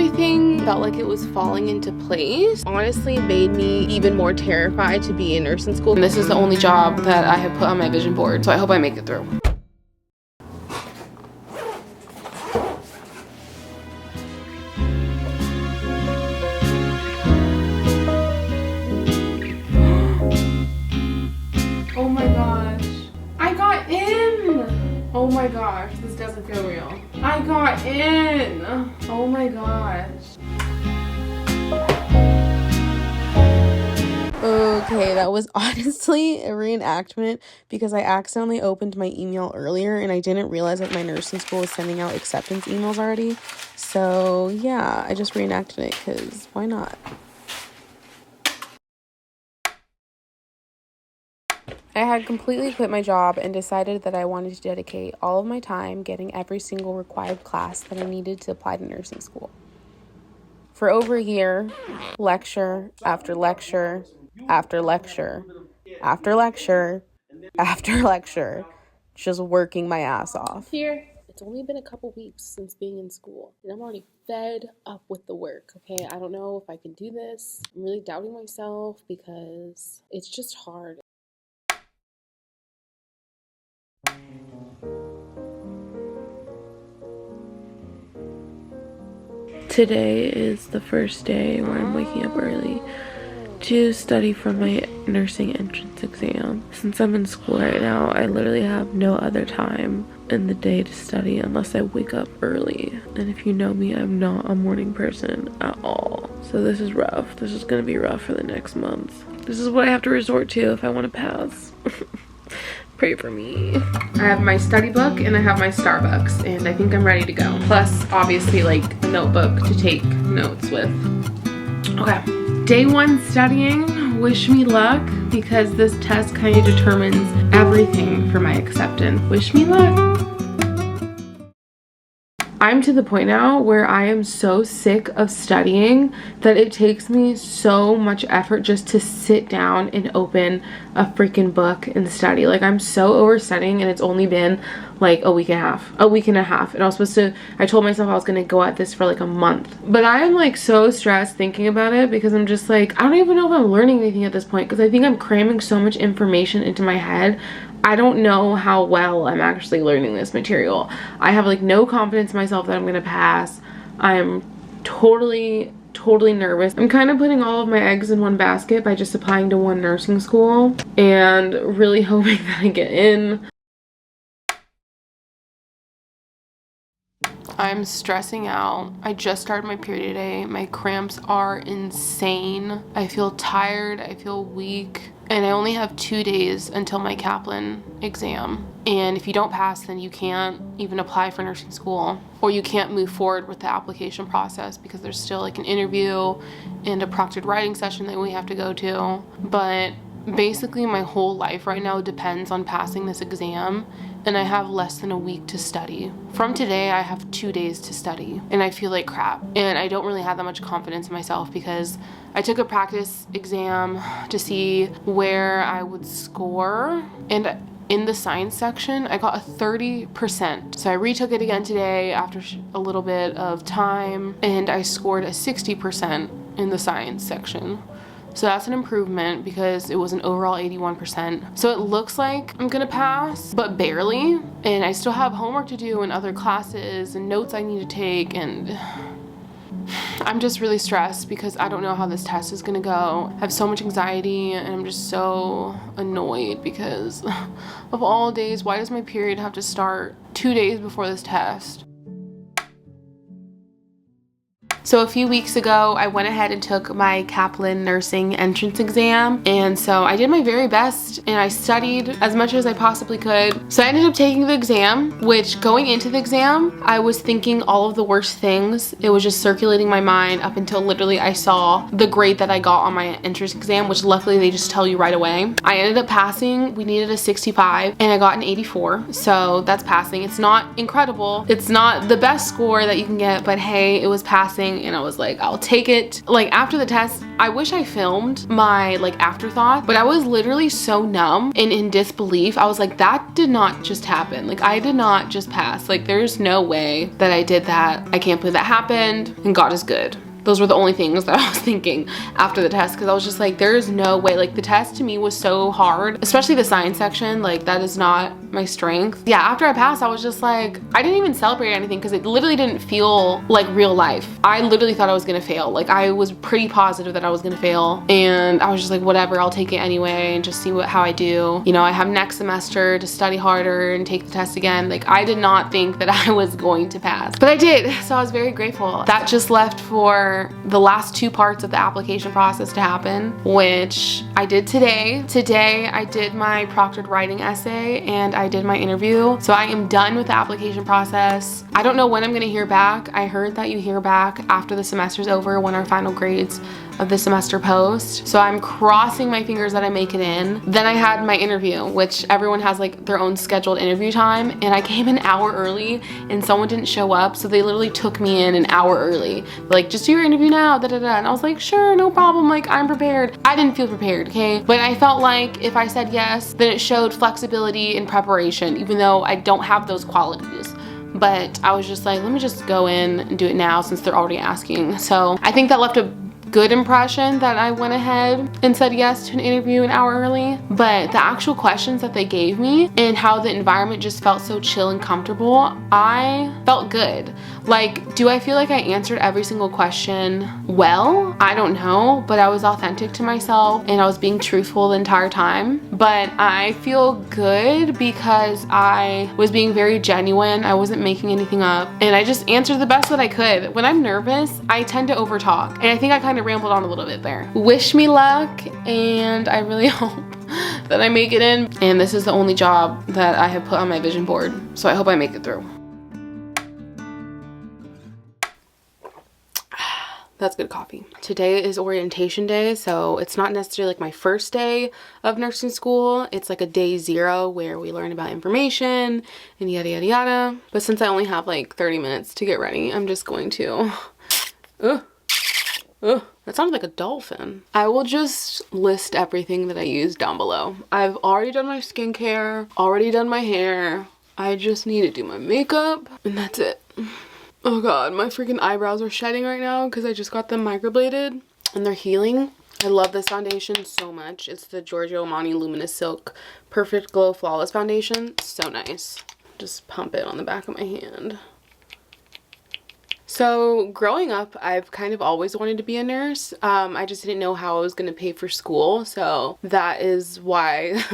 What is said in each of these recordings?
everything felt like it was falling into place. Honestly, it made me even more terrified to be in nursing school. And this is the only job that I have put on my vision board, so I hope I make it through. Oh my gosh, I got in! Oh my gosh, this doesn't feel real. I got in! Oh my gosh. Okay, that was honestly a reenactment because I accidentally opened my email earlier and I didn't realize that my nursing school was sending out acceptance emails already. So yeah, I just reenacted it because why not? I had completely quit my job and decided that I wanted to dedicate all of my time getting every single required class that I needed to apply to nursing school. For over a year, lecture after lecture after lecture after lecture after lecture, just working my ass off. Here, it's only been a couple weeks since being in school, and I'm already fed up with the work, okay? I don't know if I can do this. I'm really doubting myself because it's just hard. Today is the first day where I'm waking up early to study for my nursing entrance exam. Since I'm in school right now, I literally have no other time in the day to study unless I wake up early. And if you know me, I'm not a morning person at all. So this is rough. This is gonna be rough for the next month. This is what I have to resort to if I want to pass. Pray for me. I have my study book and I have my Starbucks and I think I'm ready to go. Plus, obviously, like a notebook to take notes with. Okay, day one studying. Wish me luck because this test kind of determines everything for my acceptance. Wish me luck. I'm to the point now where I am so sick of studying that it takes me so much effort just to sit down and open a freaking book and study. Like, I'm so over studying and it's only been like a week and a half. And I told myself I was gonna go at this for like a month. But I am like so stressed thinking about it because I'm just like, I don't even know if I'm learning anything at this point because I think I'm cramming so much information into my head. I don't know how well I'm actually learning this material. I have like no confidence in myself that I'm gonna pass. I'm totally nervous. I'm kind of putting all of my eggs in one basket by just applying to one nursing school and really hoping that I get in. I'm stressing out. I just started my period today. My cramps are insane. I feel tired, I feel weak, and I only have 2 days until my Kaplan exam. And if you don't pass, then you can't even apply for nursing school, or you can't move forward with the application process because there's still like an interview and a proctored writing session that we have to go to. But basically my whole life right now depends on passing this exam, and I have less than a week to study. From today, I have 2 days to study, and I feel like crap. And I don't really have that much confidence in myself because I took a practice exam to see where I would score, and in the science section, I got a 30%. So I retook it again today after a little bit of time, and I scored a 60% in the science section. So that's an improvement because it was an overall 81%. So it looks like I'm gonna pass, but barely. And I still have homework to do and other classes and notes I need to take, and I'm just really stressed because I don't know how this test is gonna go. I have so much anxiety and I'm just so annoyed because of all days, why does my period have to start 2 days before this test? So a few weeks ago, I went ahead and took my Kaplan nursing entrance exam. And so I did my very best and I studied as much as I possibly could. So I ended up taking the exam, which going into the exam, I was thinking all of the worst things. It was just circulating my mind up until literally I saw the grade that I got on my entrance exam, which luckily they just tell you right away. I ended up passing. We needed a 65 and I got an 84. So that's passing. It's not incredible. It's not the best score that you can get, but hey, it was passing. everything, and I was like, I'll take it. Like after the test, I wish I filmed my like afterthought, but I was literally so numb and in disbelief. I was like, that did not just happen. Like I did not just pass. Like there's no way that I did that. I can't believe that happened, and God is good. Those were the only things that I was thinking after the test, because I was just like, there is no way. Like the test to me was so hard, especially the science section. Like that is not my strength. Yeah, after I passed, I was just like, I didn't even celebrate anything because it literally didn't feel like real life. I literally thought I was gonna fail. Like I was pretty positive that I was gonna fail, and I was just like, whatever, I'll take it anyway and just see how I do. You know, I have next semester to study harder and take the test again. Like I did not think that I was going to pass, but I did. So I was very grateful. That just left for the last 2 parts of the application process to happen, which I did today. Today I did my proctored writing essay and I did my interview. So I am done with the application process. I don't know when I'm gonna hear back. I heard that you hear back after the semester's over, when our final grades of the semester post. So I'm crossing my fingers that I make it in. Then I had my interview, which everyone has like their own scheduled interview time, and I came an hour early and someone didn't show up, so they literally took me in an hour early. Like, just do your interview now, da da da. And I was like, sure, no problem, like I'm prepared. I didn't feel prepared, okay? But I felt like if I said yes, then it showed flexibility and preparation, even though I don't have those qualities. But I was just like, let me just go in and do it now since they're already asking. So I think that left a good impression that I went ahead and said yes to an interview an hour early. But the actual questions that they gave me and how the environment just felt so chill and comfortable, I felt good. Like, do I feel like I answered every single question well? I don't know, but I was authentic to myself and I was being truthful the entire time. But I feel good because I was being very genuine. I wasn't making anything up, and I just answered the best that I could. When I'm nervous, I tend to overtalk, and I think I kind of rambled on a little bit there. Wish me luck, and I really hope that I make it in. And this is the only job that I have put on my vision board, so I hope I make it through. That's good coffee. Today is orientation day, so it's not necessarily like my first day of nursing school. It's like a day 0 where we learn about information and yada yada yada. But since I only have like 30 minutes to get ready, I'm just going to that sounded like a dolphin. I will just list everything that I use down below. I've already done my skincare, already done my hair. I just need to do my makeup, and that's it. Oh god, my freaking eyebrows are shedding right now because I just got them microbladed and they're healing. I love this foundation so much. It's the Giorgio Armani Luminous Silk Perfect Glow Flawless Foundation. So nice. Just pump it on the back of my hand. So growing up, I've kind of always wanted to be a nurse. I just didn't know how I was going to pay for school. So that is why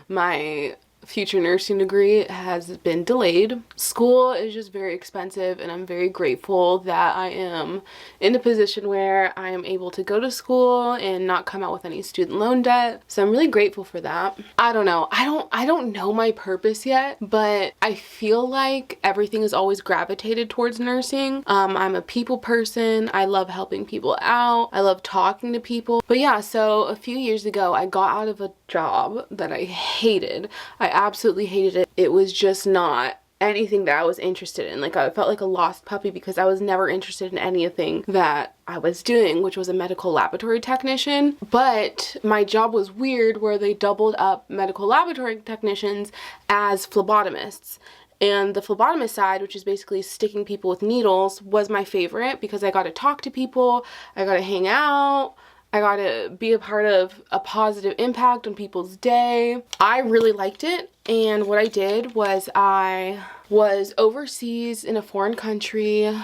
my future nursing degree has been delayed. School is just very expensive, and I'm very grateful that I am in a position where I am able to go to school and not come out with any student loan debt. So I'm really grateful for that. I don't know. I don't know my purpose yet, but I feel like everything is always gravitated towards nursing. I'm a people person. I love helping people out. I love talking to people. But yeah, so a few years ago, I got out of a job that I hated. I absolutely hated it. It was just not anything that I was interested in. Like, I felt like a lost puppy because I was never interested in anything that I was doing, which was a medical laboratory technician. But my job was weird where they doubled up medical laboratory technicians as phlebotomists. And the phlebotomist side, which is basically sticking people with needles, was my favorite because I got to talk to people, I got to hang out, I got to be a part of a positive impact on people's day. I really liked it. And what I did was I was overseas in a foreign country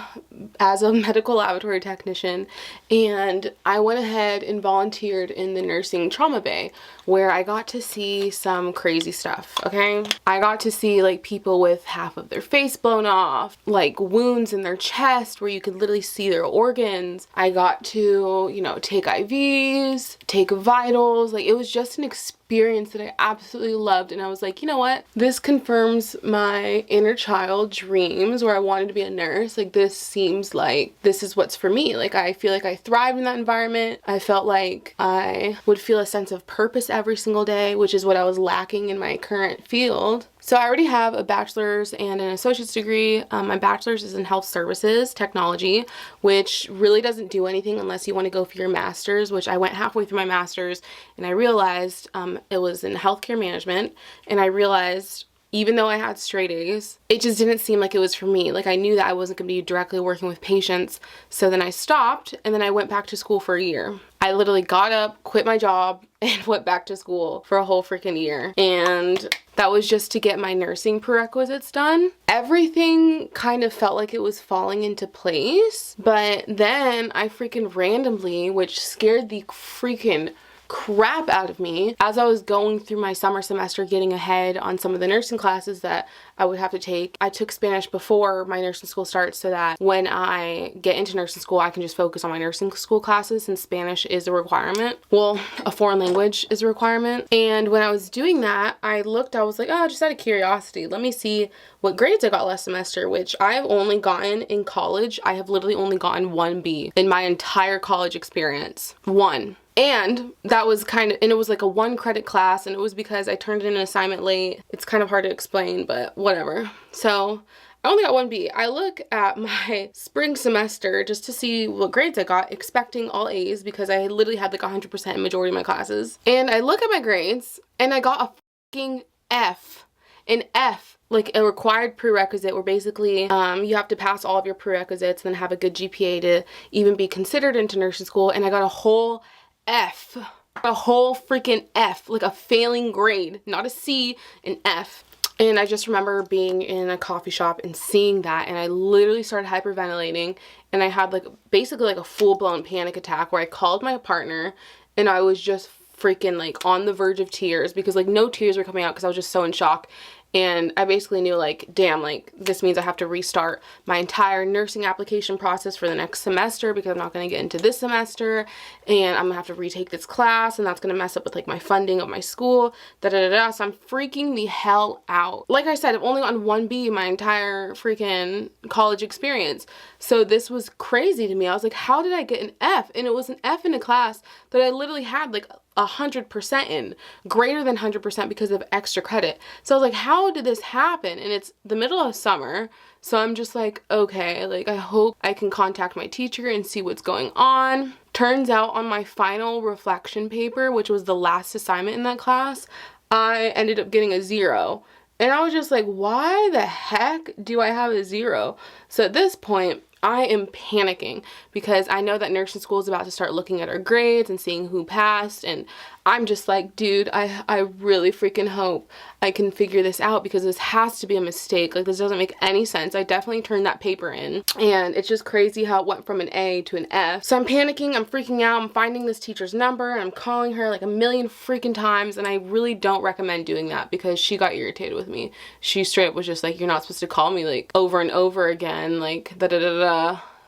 as a medical laboratory technician, and I went ahead and volunteered in the nursing trauma bay, where I got to see some crazy stuff, okay? I got to see like people with half of their face blown off, like wounds in their chest where you could literally see their organs. I got to, you know, take IVs, take vitals. Like, it was just an experience that I absolutely loved, and I was like, you know what, this confirms my inner child dreams where I wanted to be a nurse. Like, this seems like this is what's for me. Like, I feel like I thrived in that environment. I felt like I would feel a sense of purpose every single day, which is what I was lacking in my current field. So I already have a bachelor's and an associate's degree. My bachelor's is in health services technology, which really doesn't do anything unless you want to go for your master's, which I went halfway through my master's and I realized it was in healthcare management, and I realized even though I had straight A's, it just didn't seem like it was for me. Like I knew that I wasn't going to be directly working with patients. So then I stopped, and then I went back to school for a year. I literally got up, quit my job, and went back to school for a whole freaking year. And that was just to get my nursing prerequisites done. Everything kind of felt like it was falling into place. But then I freaking randomly, which scared the freaking crap out of me, as I was going through my summer semester getting ahead on some of the nursing classes that I would have to take. I took Spanish before my nursing school starts so that when I get into nursing school I can just focus on my nursing school classes, since Spanish is a requirement. Well, a foreign language is a requirement. And when I was doing that, I was like, oh, just out of curiosity, let me see what grades I got last semester, which I've only gotten in college. I have literally only gotten 1B in my entire college experience. 1. And that was and it was like a 1 credit class, and it was because I turned in an assignment late. It's kind of hard to explain, but whatever. So I only got 1B. I look at my spring semester just to see what grades I got, expecting all A's because I literally had like 100% in majority of my classes. And I look at my grades and I got a fucking F. An F, like a required prerequisite where basically you have to pass all of your prerequisites and then have a good GPA to even be considered into nursing school. And I got a whole F. A whole freaking F, like a failing grade, not a C, an F. And I just remember being in a coffee shop and seeing that, and I literally started hyperventilating, and I had like basically like a full-blown panic attack where I called my partner, and I was just freaking like on the verge of tears because like no tears were coming out because I was just so in shock. And I basically knew like, damn, like this means I have to restart my entire nursing application process for the next semester because I'm not going to get into this semester, and I'm gonna have to retake this class, and that's gonna mess up with like my funding of my school, So I'm freaking the hell out. Like I said, I've only gotten 1B in my entire freaking college experience. So this was crazy to me. I was like, how did I get an F? And it was an F in a class that I literally had like 100% in, greater than 100% because of extra credit. So I was like, how did this happen? And it's the middle of summer, so I'm just like, okay, like I hope I can contact my teacher and see what's going on. Turns out on my final reflection paper, which was the last assignment in that class, I ended up getting a 0. And I was just like, why the heck do I have a 0? So at this point, I am panicking because I know that nursing school is about to start looking at our grades and seeing who passed, and I'm just like, dude, I really freaking hope I can figure this out because this has to be a mistake. Like, this doesn't make any sense. I definitely turned that paper in, and it's just crazy how it went from an A to an F. So I'm panicking, I'm freaking out, I'm finding this teacher's number, and I'm calling her like a million freaking times, and I really don't recommend doing that because she got irritated with me. She straight up was just like, you're not supposed to call me like over and over again, like da-da-da-da.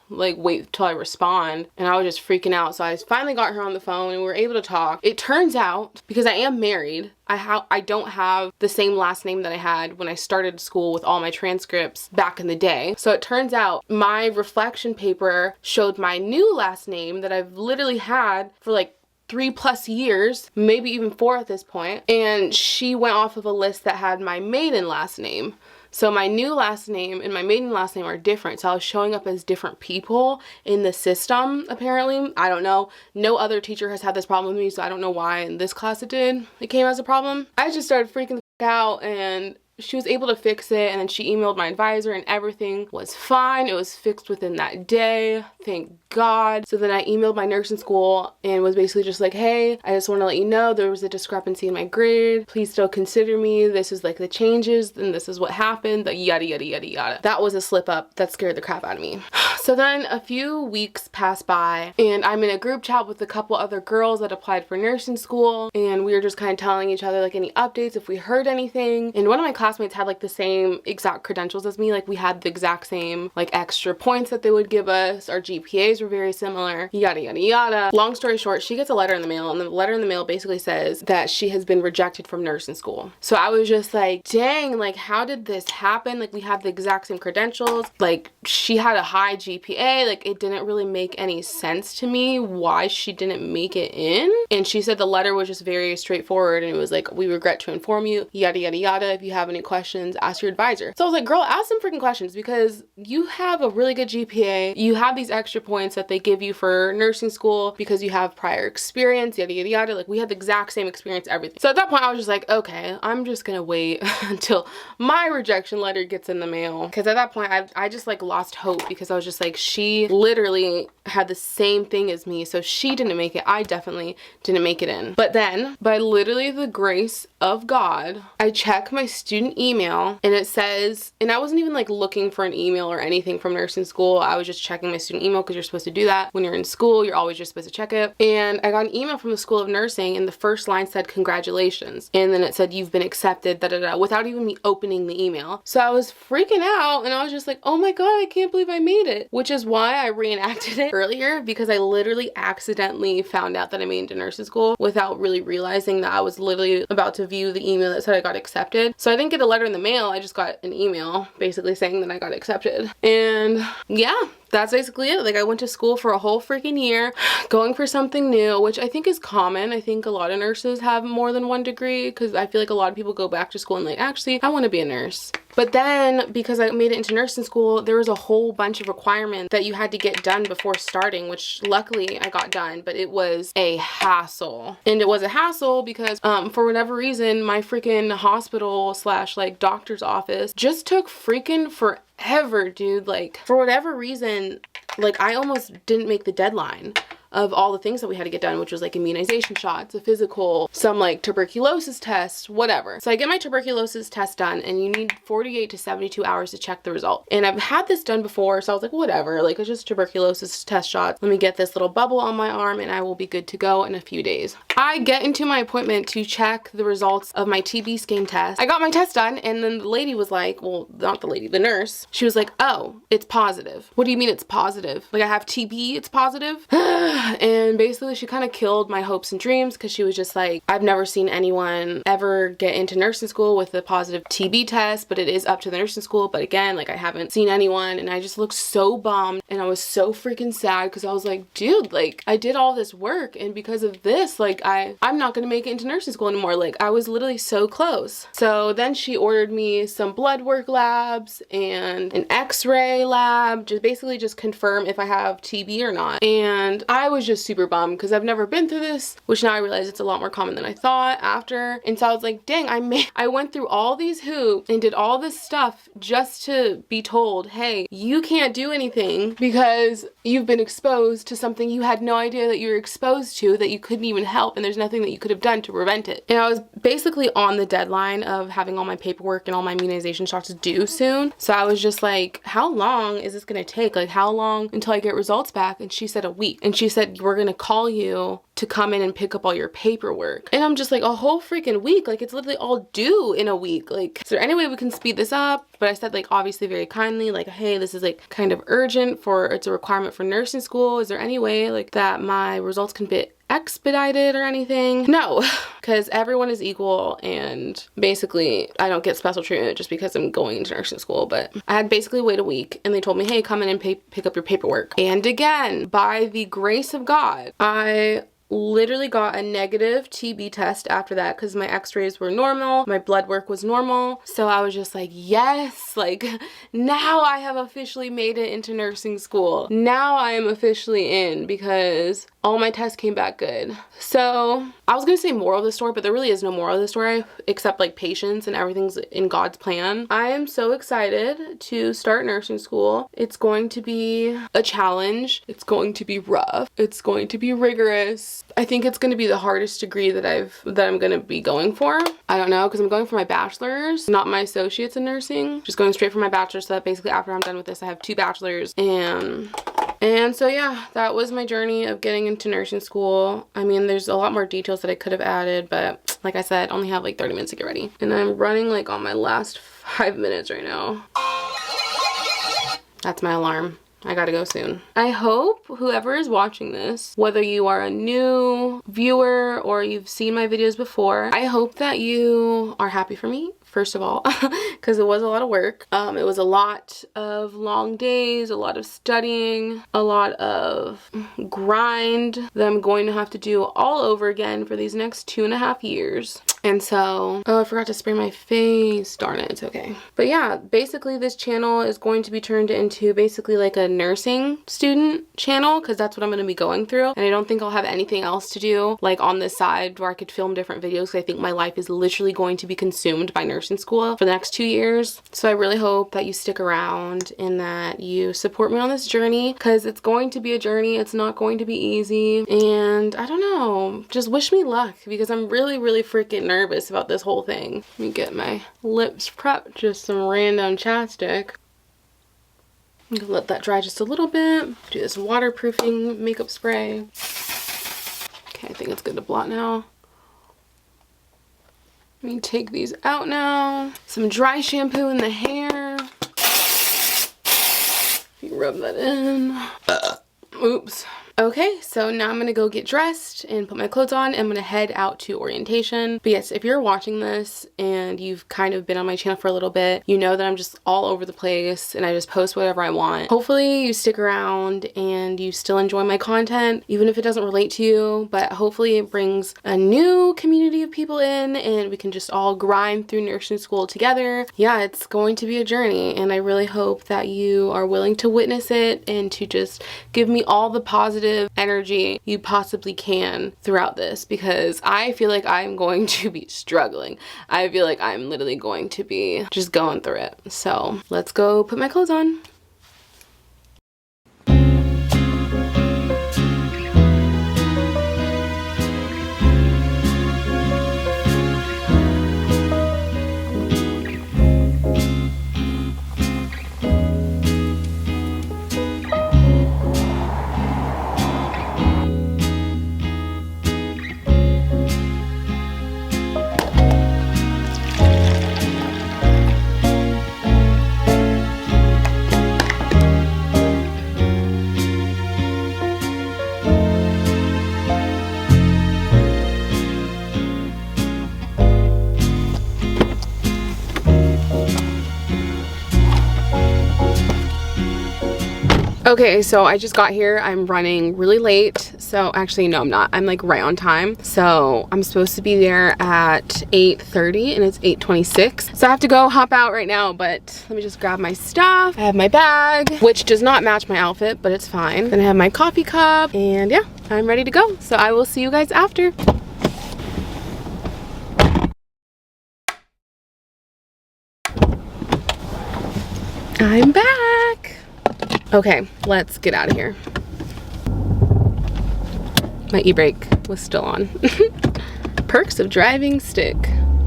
Like wait till I respond. And I was just freaking out. So I finally got her on the phone and we were able to talk. It turns out, because I am married, I don't have the same last name that I had when I started school with all my transcripts back in the day. So it turns out my reflection paper showed my new last name that I've literally had for like 3+ years, maybe even 4 at this point. And she went off of a list that had my maiden last name. So my new last name and my maiden last name are different. So I was showing up as different people in the system, apparently. I don't know. No other teacher has had this problem with me, so I don't know why in this class it came as a problem. I just started freaking the f out, and she was able to fix it, and then she emailed my advisor and everything was fine. It was fixed within that day, thank God. So then I emailed my nursing school and was basically just like, hey, I just want to let you know there was a discrepancy in my grade. Please still consider me. This is like the changes and this is what happened, the yada yada yada yada. That was a slip up that scared the crap out of me. So then a few weeks pass by and I'm in a group chat with a couple other girls that applied for nursing school, and we were just kind of telling each other like any updates if we heard anything. And one of my classmates had like the same exact credentials as me. Like we had the exact same like extra points that they would give us. Our GPAs were very similar, yada yada yada. Long story short, she gets a letter in the mail, and the letter in the mail basically says that she has been rejected from nursing school. So I was just like, dang, like how did this happen? Like we have the exact same credentials. Like she had a high GPA. Like it didn't really make any sense to me why she didn't make it in. And she said the letter was just very straightforward, and it was like, we regret to inform you, yada yada yada. If you have any questions, ask your advisor. So I was like, girl, ask some freaking questions, because you have a really good GPA. You have these extra points that they give you for nursing school because you have prior experience, yada, yada, yada. Like, we had the exact same experience, everything. So at that point, I was just like, okay, I'm just gonna wait until my rejection letter gets in the mail. Because at that point, I just like lost hope, because I was just like, she literally had the same thing as me. So she didn't make it. I definitely didn't make it in. But then, by literally the grace of God, I check my student email and it says, and I wasn't even like looking for an email or anything from nursing school. I was just checking my student email, because you're supposed to do that when you're in school. You're always just supposed to check it. And I got an email from the School of Nursing, and the first line said, congratulations. And then it said, you've been accepted, da da da, without even me opening the email. So I was freaking out, and I was just like, oh my God, I can't believe I made it. Which is why I reenacted it earlier, because I literally accidentally found out that I made it to nursing school without really realizing that I was literally about to view the email that said I got accepted. So I didn't get a letter in the mail. I just got an email basically saying that I got accepted. And yeah, that's basically it. Like, I went to school for a whole freaking year going for something new, which I think is common. I think a lot of nurses have more than one degree, because I feel like a lot of people go back to school and like, actually, I want to be a nurse. But then, because I made it into nursing school, there was a whole bunch of requirements that you had to get done before starting, which luckily I got done, but it was a hassle. And it was a hassle because for whatever reason, my freaking hospital slash like doctor's office just took freaking forever, dude. Like, for whatever reason, like, I almost didn't make the deadline of all the things that we had to get done, which was like immunization shots, a physical, some like tuberculosis tests, whatever. So I get my tuberculosis test done, and you need 48 to 72 hours to check the result. And I've had this done before, so I was like, whatever, like, it's just tuberculosis test shot. Let me get this little bubble on my arm and I will be good to go in a few days. I get into my appointment to check the results of my TB skin test. I got my test done, and then the lady was like, well, not the lady, the nurse. She was like, oh, it's positive. What do you mean it's positive? Like, I have TB, it's positive? And basically she kind of killed my hopes and dreams, because she was just like, I've never seen anyone ever get into nursing school with a positive TB test, but it is up to the nursing school. But again, like, I haven't seen anyone. And I just looked so bummed, and I was so freaking sad, because I was like, dude, like, I did all this work, and because of this, like, I'm not gonna make it into nursing school anymore. Like, I was literally so close. So then she ordered me some blood work labs and an x-ray lab, just basically just confirm if I have TB or not. And I was just super bummed, because I've never been through this, which now I realize it's a lot more common than I thought after. And so I was like, dang, I went through all these hoops and did all this stuff just to be told, hey, you can't do anything because you've been exposed to something you had no idea that you were exposed to, that you couldn't even help, and there's nothing that you could have done to prevent it. And I was basically on the deadline of having all my paperwork and all my immunization shots due soon. So I was just like, how long is this gonna take? Like, how long until I get results back? And she said a week. And she said, we're gonna call you to come in and pick up all your paperwork. And I'm just like, a whole freaking week? Like, it's literally all due in a week. Like, is there any way we can speed this up? But I said, like, obviously very kindly, like, hey, this is like kind of urgent, it's a requirement for nursing school. Is there any way like that my results can be expedited or anything? No, because everyone is equal, and basically I don't get special treatment just because I'm going to nursing school. But I had basically wait a week, and they told me, hey, come in and pick up your paperwork. And again, by the grace of God, I literally got a negative TB test after that, because my x-rays were normal, my blood work was normal. So I was just like, yes, like, now I have officially made it into nursing school. Now I am officially in, because all my tests came back good. So I was gonna say moral of the story, but there really is no moral of the story, except like patience, and everything's in God's plan. I am so excited to start nursing school. It's going to be a challenge. It's going to be rough. It's going to be rigorous. I think it's going to be the hardest degree that I'm going to be going for. I don't know, because I'm going for my bachelor's, not my associate's in nursing. Just going straight for my bachelor's, so that basically after I'm done with this, I have 2 bachelors. And so yeah, that was my journey of getting into nursing school. I mean, there's a lot more details that I could have added, but like I said, I only have like 30 minutes to get ready. And I'm running like on my last 5 minutes right now. That's my alarm. I gotta go soon. I hope whoever is watching this, whether you are a new viewer or you've seen my videos before, I hope that you are happy for me, first of all, because it was a lot of work. It was a lot of long days, a lot of studying, a lot of grind that I'm going to have to do all over again for these next 2.5 years. And so, oh, I forgot to spray my face. Darn it, it's okay. But yeah, basically this channel is going to be turned into basically like a nursing student channel, because that's what I'm going to be going through. And I don't think I'll have anything else to do like on this side where I could film different videos. I think my life is literally going to be consumed by nursing school for the next 2 years. So I really hope that you stick around and that you support me on this journey, because it's going to be a journey. It's not going to be easy. And I don't know, just wish me luck, because I'm really freaking nervous about this whole thing. Let me get my lips prepped, just some random chapstick. I'm gonna let that dry just a little bit. Do this waterproofing makeup spray. Okay, I think it's good to blot now. Let me take these out now. Some dry shampoo in the hair. You rub that in. Oops. Okay, so now I'm gonna go get dressed and put my clothes on. I'm gonna head out to orientation. But yes, if you're watching this and you've kind of been on my channel for a little bit, you know that I'm just all over the place and I just post whatever I want. Hopefully you stick around and you still enjoy my content, even if it doesn't relate to you, but hopefully it brings a new community of people in and we can just all grind through nursing school together. Yeah, it's going to be a journey, and I really hope that you are willing to witness it and to just give me all the positive energy you possibly can throughout this, because I feel like I'm going to be struggling. I feel like I'm literally going to be just going through it. So let's go put my clothes on. Okay, so I just got here. I'm running really late. So actually, no, I'm not. I'm like right on time. So I'm supposed to be there at 8:30 and it's 8:26. So I have to go hop out right now, but let me just grab my stuff. I have my bag, which does not match my outfit, but it's fine. Then I have my coffee cup, and yeah, I'm ready to go. So I will see you guys after. I'm back. Okay, let's get out of here. My e-brake was still on. Perks of driving stick.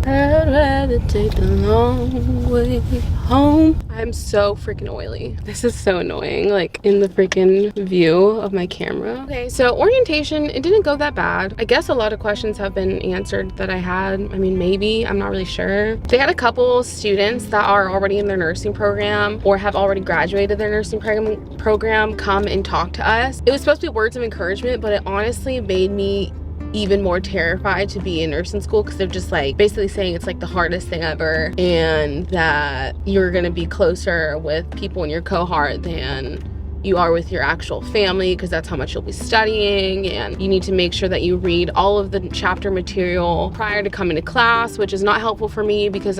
I'd rather take the long way home. I'm so freaking oily. This is so annoying, like in the freaking view of my camera. Okay, so orientation, it didn't go that bad. I guess a lot of questions have been answered that I had. I mean, maybe, I'm not really sure. They had a couple students that are already in their nursing program or have already graduated their nursing program come and talk to us. It was supposed to be words of encouragement, but it honestly made me even more terrified to be in nursing school, because they're just like basically saying it's like the hardest thing ever, and that you're gonna be closer with people in your cohort than you are with your actual family, because that's how much you'll be studying, and you need to make sure that you read all of the chapter material prior to coming to class, which is not helpful for me because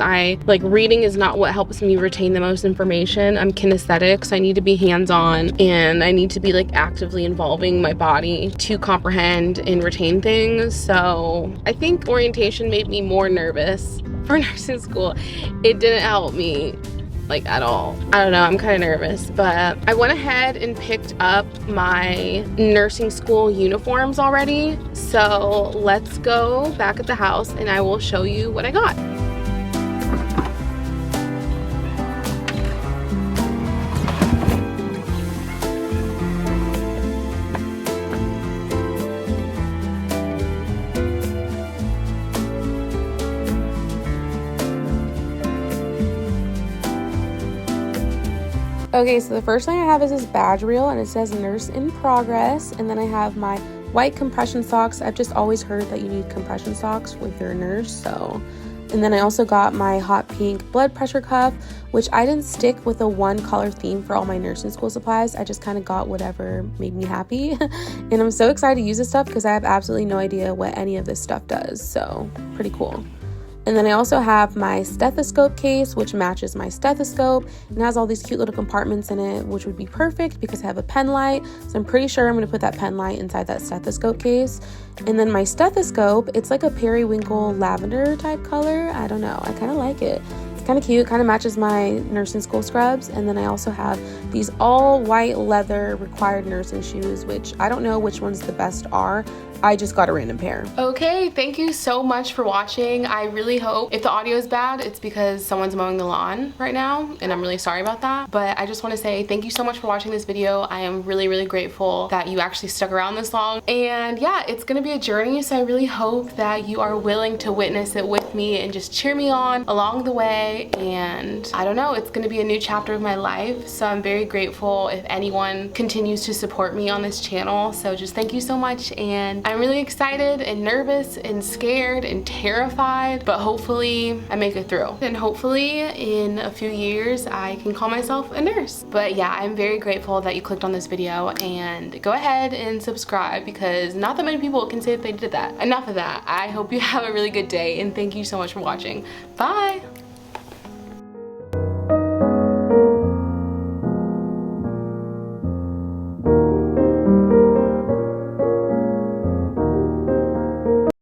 reading is not what helps me retain the most information. I'm kinesthetic, so I need to be hands-on, and I need to be like actively involving my body to comprehend and retain things. So I think orientation made me more nervous for nursing school. It didn't help me like at all. I don't know, I'm kind of nervous, but I went ahead and picked up my nursing school uniforms already. So let's go back at the house and I will show you what I got. Okay, so the first thing I have is this badge reel, and it says nurse in progress. And then I have my white compression socks. I've just always heard that you need compression socks if you're a nurse, so. And then I also got my hot pink blood pressure cuff, which I didn't stick with a one color theme for all my nursing school supplies. I just kind of got whatever made me happy. And I'm so excited to use this stuff because I have absolutely no idea what any of this stuff does, so pretty cool. And then I also have my stethoscope case, which matches my stethoscope and has all these cute little compartments in it, which would be perfect because I have a pen light. So I'm pretty sure I'm going to put that pen light inside that stethoscope case. And then my stethoscope, it's like a periwinkle lavender type color. I don't know. I kind of like it. It's kind of cute. Kind of matches my nursing school scrubs. And then I also have these all white leather required nursing shoes, which I don't know which ones the best are. I just got a random pair. Okay, thank you so much for watching. I really hope if the audio is bad, it's because someone's mowing the lawn right now, and I'm really sorry about that. But I just want to say thank you so much for watching this video. I am really, really grateful that you actually stuck around this long. And yeah, it's gonna be a journey, so I really hope that you are willing to witness it with me and just cheer me on along the way. And I don't know, it's gonna be a new chapter of my life, so I'm very grateful if anyone continues to support me on this channel. So just thank you so much, and I'm really excited and nervous and scared and terrified, but hopefully I make it through. And hopefully in a few years I can call myself a nurse. But yeah, I'm very grateful that you clicked on this video, and go ahead and subscribe because not that many people can say that they did that. Enough of that. I hope you have a really good day, and thank you so much for watching. Bye!